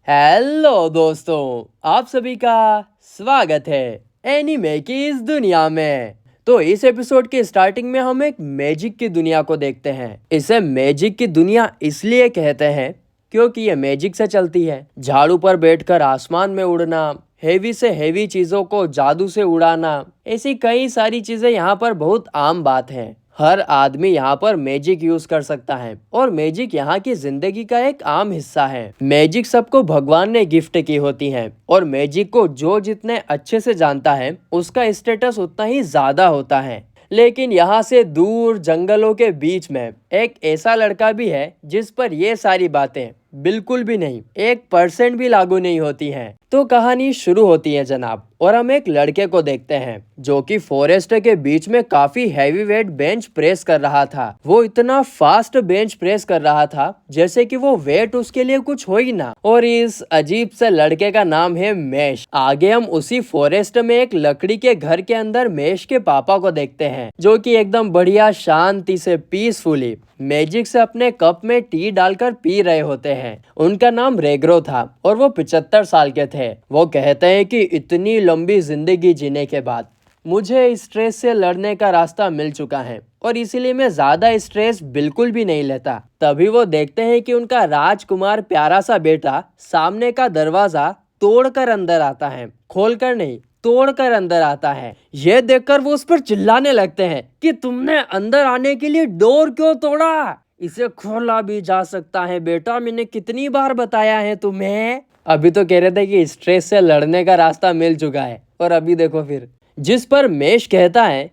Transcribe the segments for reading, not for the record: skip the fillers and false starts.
Hello दोस्तों, आप सभी का स्वागत है एनीमे की इस दुनिया में। तो इस एपिसोड के स्टार्टिंग में हम एक मैजिक की दुनिया को देखते हैं। इसे मैजिक की दुनिया इसलिए कहते हैं क्योंकि ये मैजिक से चलती है। झाड़ू पर बैठकर आसमान में उड़ना, हेवी से हेवी चीजों को जादू से उड़ाना, ऐसी कई सारी चीजें यहाँ पर बहुत आम बात है। हर आदमी यहाँ पर मैजिक यूज कर सकता है और मैजिक यहाँ की जिंदगी का एक आम हिस्सा है। मैजिक सबको भगवान ने गिफ्ट की होती है और मैजिक को जो जितने अच्छे से जानता है उसका स्टेटस उतना ही ज्यादा होता है। लेकिन यहाँ से दूर जंगलों के बीच में एक ऐसा लड़का भी है जिस पर ये सारी बातें बिल्कुल भी नहीं, 1% भी लागू नहीं होती हैं। तो कहानी शुरू होती है जनाब, और हम एक लड़के को देखते हैं जो कि फॉरेस्ट के बीच में काफी हैवी वेट बेंच प्रेस कर रहा था। वो इतना फास्ट बेंच प्रेस कर रहा था जैसे कि वो वेट उसके लिए कुछ हो ही ना। और इस अजीब से लड़के का नाम है मेश। आगे हम उसी फॉरेस्ट में एक लकड़ी के घर के अंदर मेश के पापा को देखते हैं जो कि एकदम बढ़िया शांति से पीसफुली मैजिक से अपने कप में टी डालकर पी रहे होते हैं। उनका नाम रेग्रो था और वो 75 साल के थे। वो कहते हैं कि इतनी लंबी जिंदगी जीने के बाद मुझे स्ट्रेस से लड़ने का रास्ता मिल चुका है और इसीलिए मैं ज्यादा स्ट्रेस बिल्कुल भी नहीं लेता। तभी वो देखते हैं कि उनका राजकुमार प्यारा सा बेटा सामने का दरवाजा तोड़कर अंदर आता है, खोलकर नहीं तोड़कर अंदर आता है। ये देखकर वो उस पर चिल्लाने लगते हैं कि तुमने अंदर आने के लिए डोर क्यों तोड़ा? इसे खोला भी जा सकता है बेटा, मैंने कितनी बार बताया है तुम्हें। अभी तो कह रहे थे कि स्ट्रेस से लड़ने का रास्ता मिल चुका है और अभी देखो फिर। जिस पर मेश कहता है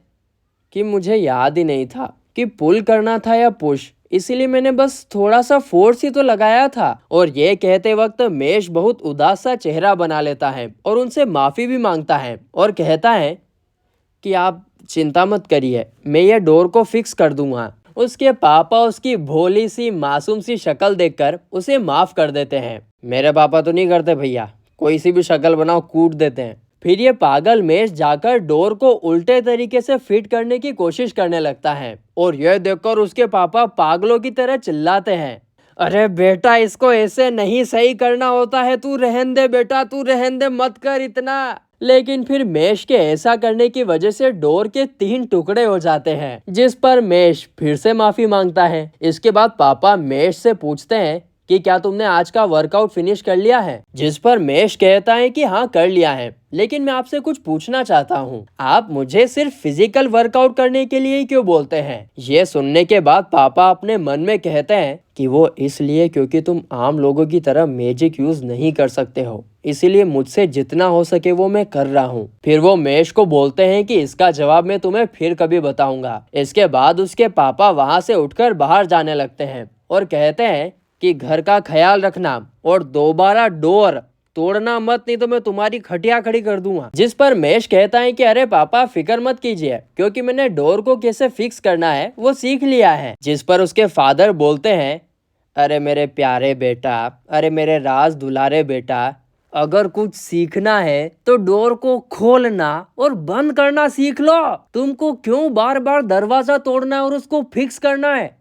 कि मुझे याद ही नहीं था कि पुल करना था या पुश, इसीलिए मैंने बस थोड़ा सा फोर्स ही तो लगाया था। और ये कहते वक्त मेश बहुत उदास सा चेहरा बना लेता है और उनसे माफी भी मांगता है और कहता है कि आप चिंता मत करिए, मैं ये डोर को फिक्स कर दूंगा। उसके पापा उसकी भोली सी मासूम सी शक्ल देखकर उसे माफ कर देते हैं। मेरे पापा तो नहीं करते भैया, कोई सी भी शक्ल बनाओ कूट देते हैं। फिर ये पागल मेश जाकर डोर को उल्टे तरीके से फिट करने की कोशिश करने लगता है और यह देखकर उसके पापा पागलों की तरह चिल्लाते हैं, अरे बेटा इसको ऐसे नहीं सही करना होता है, तू रहन दे बेटा, तू रहन दे, मत कर इतना। लेकिन फिर मेश के ऐसा करने की वजह से डोर के 3 टुकड़े हो जाते हैं, जिस पर मेश फिर से माफी मांगता है। इसके बाद पापा मेश से पूछते हैं कि क्या तुमने आज का वर्कआउट फिनिश कर लिया है? जिस पर मेश कहता है कि हाँ कर लिया है, लेकिन मैं आपसे कुछ पूछना चाहता हूँ, आप मुझे सिर्फ फिजिकल वर्कआउट करने के लिए ही क्यों बोलते हैं? ये सुनने के बाद पापा अपने मन में कहते हैं कि वो इसलिए क्योंकि तुम आम लोगों की तरह मैजिक यूज नहीं कर सकते हो, इसीलिए मुझसे जितना हो सके वो मैं कर रहा हूँ। फिर वो मेश को बोलते हैं कि इसका जवाब मैं तुम्हें फिर कभी बताऊंगा। इसके बाद उसके पापा वहाँ से उठकर बाहर जाने लगते हैं और कहते हैं कि घर का ख्याल रखना और दोबारा डोर तोड़ना मत, नहीं तो मैं तुम्हारी खटिया खड़ी कर दूंगा। जिस पर मेश कहता है कि अरे पापा फिक्र मत कीजिए, क्योंकि मैंने डोर को कैसे फिक्स करना है वो सीख लिया है। जिस पर उसके फादर बोलते हैं, अरे मेरे प्यारे बेटा, अरे मेरे राज दुलारे बेटा, अगर कुछ सीखना है तो डोर को खोलना और बंद करना सीख लो। तुमको क्यों बार बार दरवाजा तोड़ना है और उसको फिक्स करना है,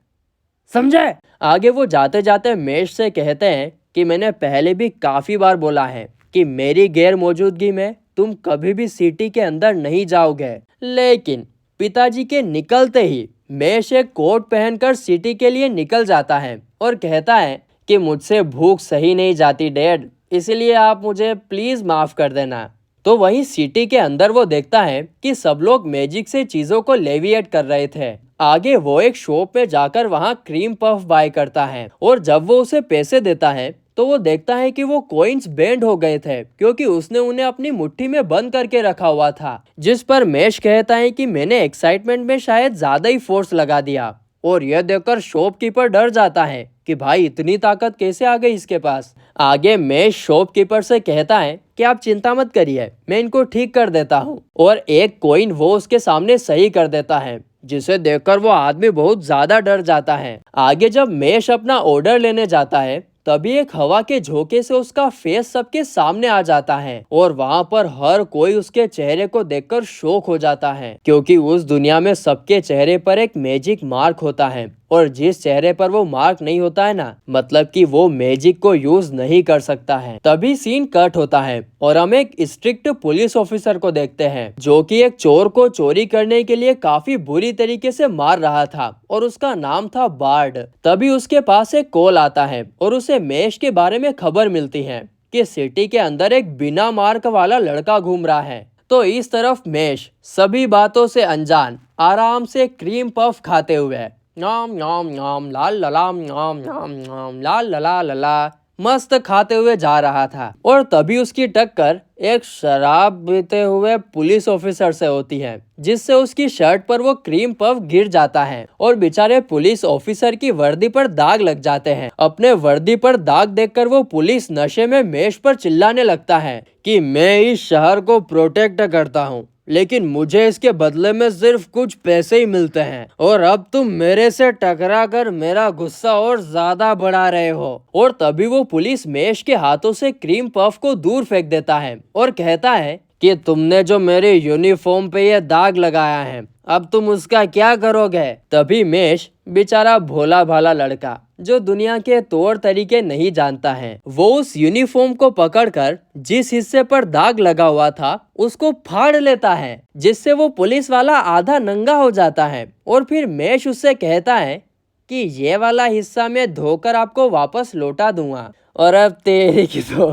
समझे? आगे वो जाते जाते मेश से कहते हैं कि मैंने पहले भी काफी बार बोला है कि मेरी गैर मौजूदगी में तुम कभी भी सिटी के अंदर नहीं जाओगे। लेकिन पिताजी के निकलते ही मेश एक कोट पहनकर सिटी के लिए निकल जाता है और कहता है कि मुझसे भूख सही नहीं जाती डैड, इसलिए आप मुझे प्लीज माफ कर देना। तो वहीं सिटी के अंदर वो देखता है कि सब लोग मैजिक से चीजों को लेविएट कर रहे थे। आगे वो एक शॉप में जाकर वहाँ क्रीम पफ बाय करता है और जब वो उसे पैसे देता है तो वो देखता है कि वो कॉइन्स बेंड हो गए थे क्योंकि उसने उन्हें अपनी मुट्ठी में बंद करके रखा हुआ था। जिस पर मेश कहता है कि मैंने एक्साइटमेंट में शायद ज्यादा ही फोर्स लगा दिया। और यह देखकर शॉपकीपर डर जाता है कि भाई इतनी ताकत कैसे आ गई इसके पास। आगे मेश शॉपकीपर से कहता है कि आप चिंता मत करिए, मैं इनको ठीक कर देता हूँ। और एक कॉइन वो उसके सामने सही कर देता है, जिसे देखकर वो आदमी बहुत ज्यादा डर जाता है। आगे जब मेश अपना ऑर्डर लेने जाता है तभी एक हवा के झोंके से उसका फेस सबके सामने आ जाता है और वहाँ पर हर कोई उसके चेहरे को देखकर शॉक हो जाता है, क्योंकि उस दुनिया में सबके चेहरे पर एक मैजिक मार्क होता है और जिस चेहरे पर वो मार्क नहीं होता है ना, मतलब कि वो मैजिक को यूज नहीं कर सकता है। तभी सीन कट होता है और हम एक स्ट्रिक्ट पुलिस ऑफिसर को देखते हैं जो कि एक चोर को चोरी करने के लिए काफी बुरी तरीके से मार रहा था और उसका नाम था बार्ड। तभी उसके पास एक कॉल आता है और उसे मेश के बारे में खबर मिलती है कि सिटी के अंदर एक बिना मार्क वाला लड़का घूम रहा है। तो इस तरफ मेश सभी बातों से अनजान आराम से क्रीम पफ खाते हुए नाम नाम नाम लाल ललाम नाम नाम नाम लाल लला लला मस्त खाते हुए जा रहा था। और तभी उसकी टक्कर एक शराब पीते हुए पुलिस ऑफिसर से होती है, जिससे उसकी शर्ट पर वो क्रीम पफ गिर जाता है और बेचारे पुलिस ऑफिसर की वर्दी पर दाग लग जाते हैं। अपने वर्दी पर दाग देखकर वो पुलिस नशे में मेश पर चिल्लाने लगता है कि मैं इस शहर को प्रोटेक्ट करता हूँ, लेकिन मुझे इसके बदले में सिर्फ कुछ पैसे ही मिलते हैं और अब तुम मेरे से टकरा कर मेरा गुस्सा और ज्यादा बढ़ा रहे हो। और तभी वो पुलिस मेश के हाथों से क्रीम पफ को दूर फेंक देता है और कहता है कि तुमने जो मेरे यूनिफॉर्म पे ये दाग लगाया है, अब तुम उसका क्या करोगे। तभी मेश बेचारा भोला भाला लड़का जो दुनिया के तौर तरीके नहीं जानता है, वो उस यूनिफॉर्म को पकड़कर जिस हिस्से पर दाग लगा हुआ था उसको फाड़ लेता है, जिससे वो पुलिस वाला आधा नंगा हो जाता है। और फिर मेश उससे कहता है कि ये वाला हिस्सा मैं धोकर आपको वापस लौटा दूंगा। और अब तेरी की तो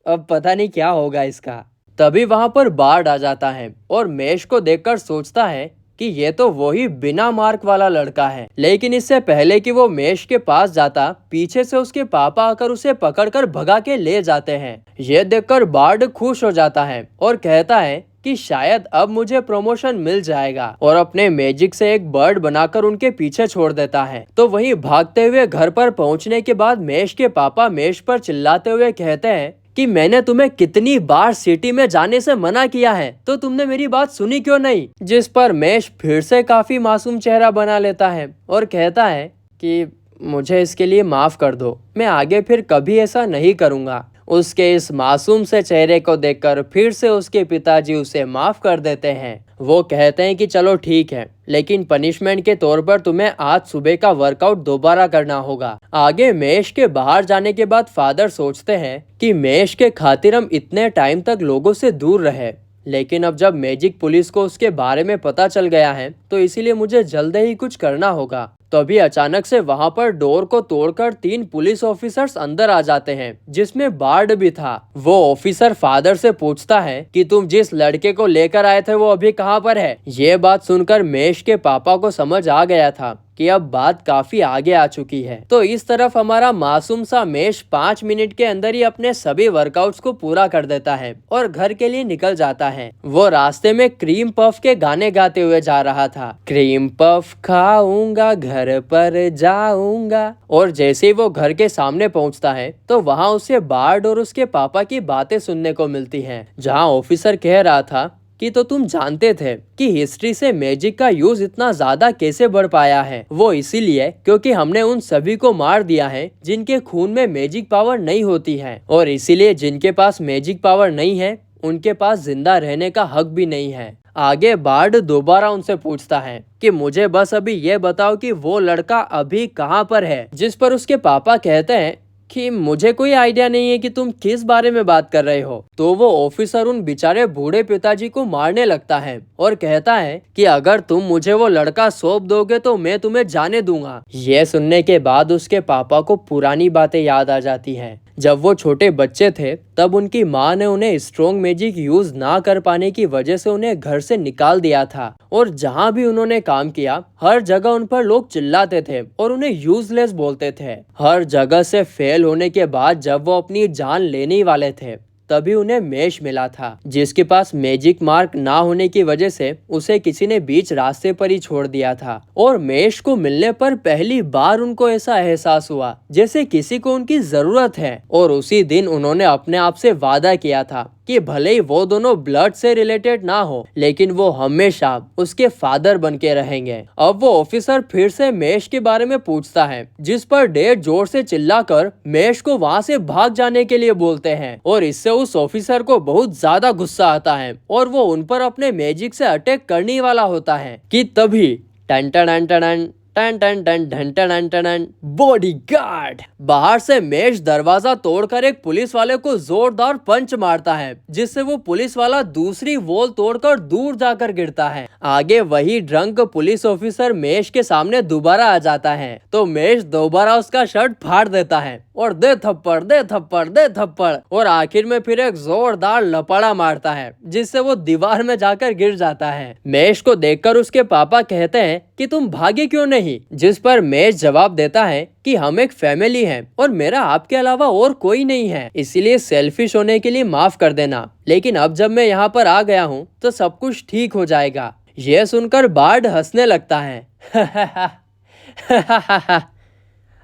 अब पता नहीं क्या होगा इसका। तभी वहां पर बार्ड आ जाता है और मेश को देखकर सोचता है कि ये तो वही बिना मार्क वाला लड़का है। लेकिन इससे पहले कि वो मेश के पास जाता, पीछे से उसके पापा आकर उसे पकड़कर भगा के ले जाते हैं। ये देखकर बार्ड खुश हो जाता है और कहता है कि शायद अब मुझे प्रमोशन मिल जाएगा, और अपने मैजिक से एक बर्ड बनाकर उनके पीछे छोड़ देता है। तो वहीं भागते हुए घर पर पहुंचने के बाद मेश के पापा मेश पर चिल्लाते हुए कहते हैं कि मैंने तुम्हें कितनी बार सिटी में जाने से मना किया है, तो तुमने मेरी बात सुनी क्यों नहीं। जिस पर मेश फिर से काफी मासूम चेहरा बना लेता है और कहता है कि मुझे इसके लिए माफ कर दो, मैं आगे फिर कभी ऐसा नहीं करूंगा। उसके इस मासूम से चेहरे को देखकर फिर से उसके पिताजी उसे माफ कर देते हैं। वो कहते हैं कि चलो ठीक है, लेकिन पनिशमेंट के तौर पर तुम्हें आज सुबह का वर्कआउट दोबारा करना होगा। आगे मेश के बाहर जाने के बाद फादर सोचते हैं कि मेश के खातिर हम इतने टाइम तक लोगों से दूर रहे, लेकिन अब जब मैजिक पुलिस को उसके बारे में पता चल गया है तो इसीलिए मुझे जल्द ही कुछ करना होगा। तभी अचानक से वहां पर डोर को तोड़कर 3 पुलिस ऑफिसर्स अंदर आ जाते हैं, जिसमें बार्ड भी था। वो ऑफिसर फादर से पूछता है कि तुम जिस लड़के को लेकर आए थे वो अभी कहां पर है। ये बात सुनकर मेश के पापा को समझ आ गया था कि अब बात काफी आगे आ चुकी है। तो इस तरफ हमारा मासूम सा मेश 5 मिनट के अंदर ही अपने सभी वर्कआउट्स को पूरा कर देता है और घर के लिए निकल जाता है। वो रास्ते में क्रीम पफ के गाने गाते हुए जा रहा था, क्रीम पफ खाऊंगा घर पर जाऊंगा। और जैसे ही वो घर के सामने पहुंचता है तो वहाँ उसे बार्ड और उसके पापा की बातें सुनने को मिलती हैं, जहाँ ऑफिसर कह रहा था कि तो तुम जानते थे कि हिस्ट्री से मैजिक का यूज इतना ज्यादा कैसे बढ़ पाया है। वो इसीलिए क्योंकि हमने उन सभी को मार दिया है जिनके खून में मैजिक पावर नहीं होती है, और इसीलिए जिनके पास मैजिक पावर नहीं है उनके पास जिंदा रहने का हक भी नहीं है। आगे बार्ड दोबारा उनसे पूछता है कि मुझे बस अभी ये बताओ कि वो लड़का अभी कहाँ पर है। जिस पर उसके पापा कहते हैं कि मुझे कोई आइडिया नहीं है कि तुम किस बारे में बात कर रहे हो। तो वो ऑफिसर उन बेचारे बूढ़े पिताजी को मारने लगता है और कहता है कि अगर तुम मुझे वो लड़का सौंप दोगे तो मैं तुम्हें जाने दूंगा। ये सुनने के बाद उसके पापा को पुरानी बातें याद आ जाती हैं। जब वो छोटे बच्चे थे तब उनकी माँ ने उन्हें स्ट्रॉन्ग मैजिक यूज ना कर पाने की वजह से उन्हें घर से निकाल दिया था, और जहाँ भी उन्होंने काम किया हर जगह उन पर लोग चिल्लाते थे और उन्हें यूजलेस बोलते थे। हर जगह से फेल होने के बाद जब वो अपनी जान लेने ही वाले थे तभी उन्हें मेश मिला था, जिसके पास मैजिक मार्क ना होने की वजह से उसे किसी ने बीच रास्ते पर ही छोड़ दिया था। और मेश को मिलने पर पहली बार उनको ऐसा एहसास हुआ जैसे किसी को उनकी जरूरत है, और उसी दिन उन्होंने अपने आप से वादा किया था कि भले ही वो दोनों ब्लड से रिलेटेड ना हो लेकिन वो हमेशा उसके फादर बन के रहेंगे। अब वो ऑफिसर फिर से मेश के बारे में पूछता है, जिस पर डेड जोर से चिल्लाकर मेश को वहाँ से भाग जाने के लिए बोलते हैं, और इससे उस ऑफिसर को बहुत ज्यादा गुस्सा आता है और वो उन पर अपने मैजिक से अटैक करने वाला होता है कि तभी टन टन टन टन टन टन टन टन टन टन। बॉडीगार्ड। बाहर से मेश दरवाजा तोड़कर एक पुलिस वाले को जोरदार पंच मारता है, जिससे वो पुलिस वाला दूसरी वॉल तोड़कर दूर जाकर गिरता है। आगे वही ड्रंक पुलिस ऑफिसर मेश के सामने दोबारा आ जाता है, तो मेश दोबारा उसका शर्ट फाड़ देता है और दे थप्पड़ दे थप्पड़ दे थप्पड़, और आखिर में फिर एक जोरदार लपड़ा मारता है, जिससे वो दीवार में जाकर गिर जाता है। मेश को देखकर उसके पापा कहते हैं कि तुम भागे क्यों नहीं, जिस पर मेश जवाब देता है कि हम एक फैमिली हैं और मेरा आपके अलावा और कोई नहीं है, इसीलिए सेल्फिश होने के लिए माफ कर देना, लेकिन अब जब मैं यहाँ पर आ गया हूँ तो सब कुछ ठीक हो जाएगा। यह सुनकर बार्ड हंसने लगता है।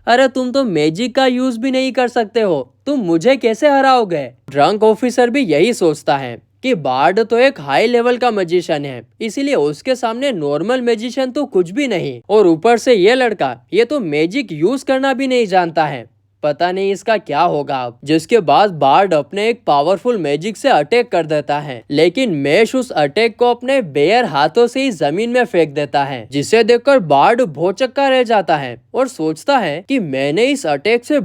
अरे तुम तो मैजिक का यूज भी नहीं कर सकते हो, तुम मुझे कैसे हराओगे? ड्रंक ऑफिसर भी यही सोचता है कि बार्ड तो एक हाई लेवल का मैजिशियन है, इसीलिए उसके सामने नॉर्मल मैजिशियन तो कुछ भी नहीं, और ऊपर से ये लड़का ये तो मैजिक यूज करना भी नहीं जानता है। पता नहीं इसका क्या होगा अब। जिसके बाद बार्ड अपने एक पावरफुल मैजिक से अटैक कर देता है, लेकिन मेश उस अटैक को अपने बेयर हाथों से ही जमीन में फेंक देता है, जिसे देखकर बार्ड भौचक्का रह जाता है और सोचता है कि मैंने इस अटैक से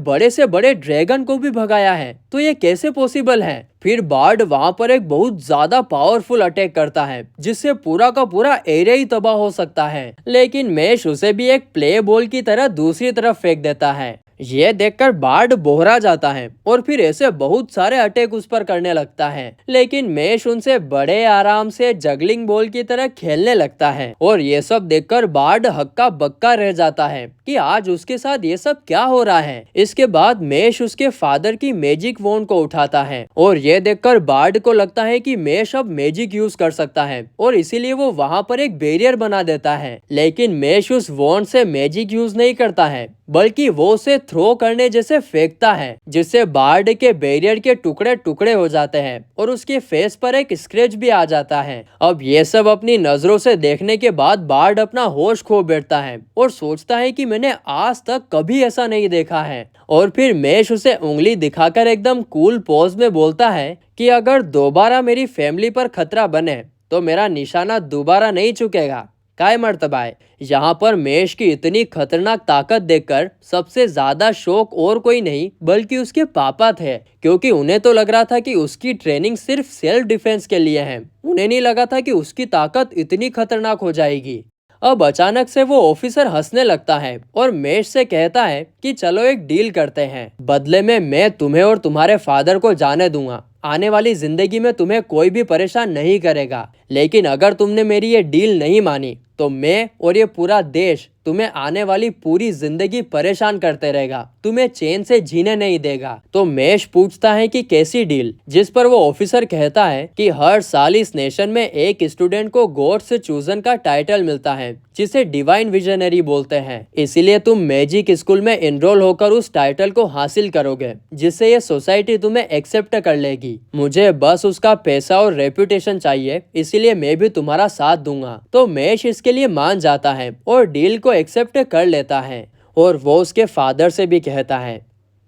बड़े ड्रैगन को भी भगाया है, तो ये कैसे पॉसिबल है। फिर बार्ड वहां पर एक बहुत ज्यादा पावरफुल अटैक करता है, जिससे पूरा का पूरा एरिया ही तबाह हो सकता है, लेकिन मेश उसे भी एक प्ले बॉल की तरह दूसरी तरफ फेंक देता है। ये देखकर बार्ड बोहरा जाता है और फिर ऐसे बहुत सारे अटैक उस पर करने लगता है, लेकिन मेश उनसे बड़े आराम से जगलिंग बॉल की तरह खेलने लगता है, और ये सब देखकर बार्ड हक्का बक्का रह जाता है कि आज उसके साथ ये सब क्या हो रहा है। इसके बाद मेश उसके फादर की मैजिक वॉन्ड को उठाता है, और ये देखकर बार्ड को लगता है कि मेश अब मैजिक यूज कर सकता है, और इसीलिए वो वहां पर एक बैरियर बना देता है, लेकिन मेश उस वॉन्ड से मैजिक यूज नहीं करता है, बल्कि वो उसे थ्रो करने जैसे फेंकता है, जिससे बार्ड के बैरियर के टुकड़े टुकड़े हो जाते हैं और उसके फेस पर एक स्क्रैच भी आ जाता है। अब ये सब अपनी नजरों से देखने के बाद बार्ड अपना होश खो बैठता है और सोचता है कि मैंने आज तक कभी ऐसा नहीं देखा है। और फिर मेश उसे उंगली दिखाकर एकदम कूल पोज में बोलता है कि अगर दोबारा मेरी फैमिली पर खतरा बने तो मेरा निशाना दोबारा नहीं चुकेगा। काय मर्तबा है। यहाँ पर मेश की इतनी खतरनाक ताकत देखकर सबसे ज्यादा शौक और कोई नहीं बल्कि उसके पापा थे, क्योंकि उन्हें तो लग रहा था कि उसकी ट्रेनिंग सिर्फ सेल्फ डिफेंस के लिए है। उन्हें नहीं लगा था कि उसकी ताकत इतनी खतरनाक हो जाएगी। अब अचानक से वो ऑफिसर हंसने लगता है और मेश से कहता है कि चलो एक डील करते हैं, बदले में मैं तुम्हें और तुम्हारे फादर को जाने दूंगा, आने वाली जिंदगी में तुम्हें कोई भी परेशान नहीं करेगा, लेकिन अगर तुमने मेरी ये डील नहीं मानी तो मैं और ये पूरा देश तुम्हें आने वाली पूरी जिंदगी परेशान करते रहेगा, तुम्हें चैन से जीने नहीं देगा। तो मेश पूछता है कि कैसी डील, जिस पर वो ऑफिसर कहता है कि हर साल इस नेशन में एक स्टूडेंट को गॉड से चूजन का टाइटल मिलता है, जिसे डिवाइन विजनरी बोलते हैं, इसीलिए तुम मैजिक स्कूल में एनरोल होकर उस टाइटल को हासिल करोगे, जिससे ये सोसाइटी तुम्हें एक्सेप्ट कर लेगी। मुझे बस उसका पैसा और रेपुटेशन चाहिए, इसीलिए मैं भी तुम्हारा साथ दूंगा। तो मेश इसके लिए मान जाता है और डील को एक्सेप्ट कर लेता है, और वो उसके फादर से भी कहता है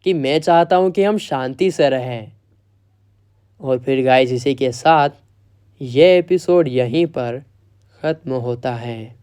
कि मैं चाहता हूँ कि हम शांति से रहें। और फिर गाइस इसी के साथ ये एपिसोड यहीं पर ख़त्म होता है।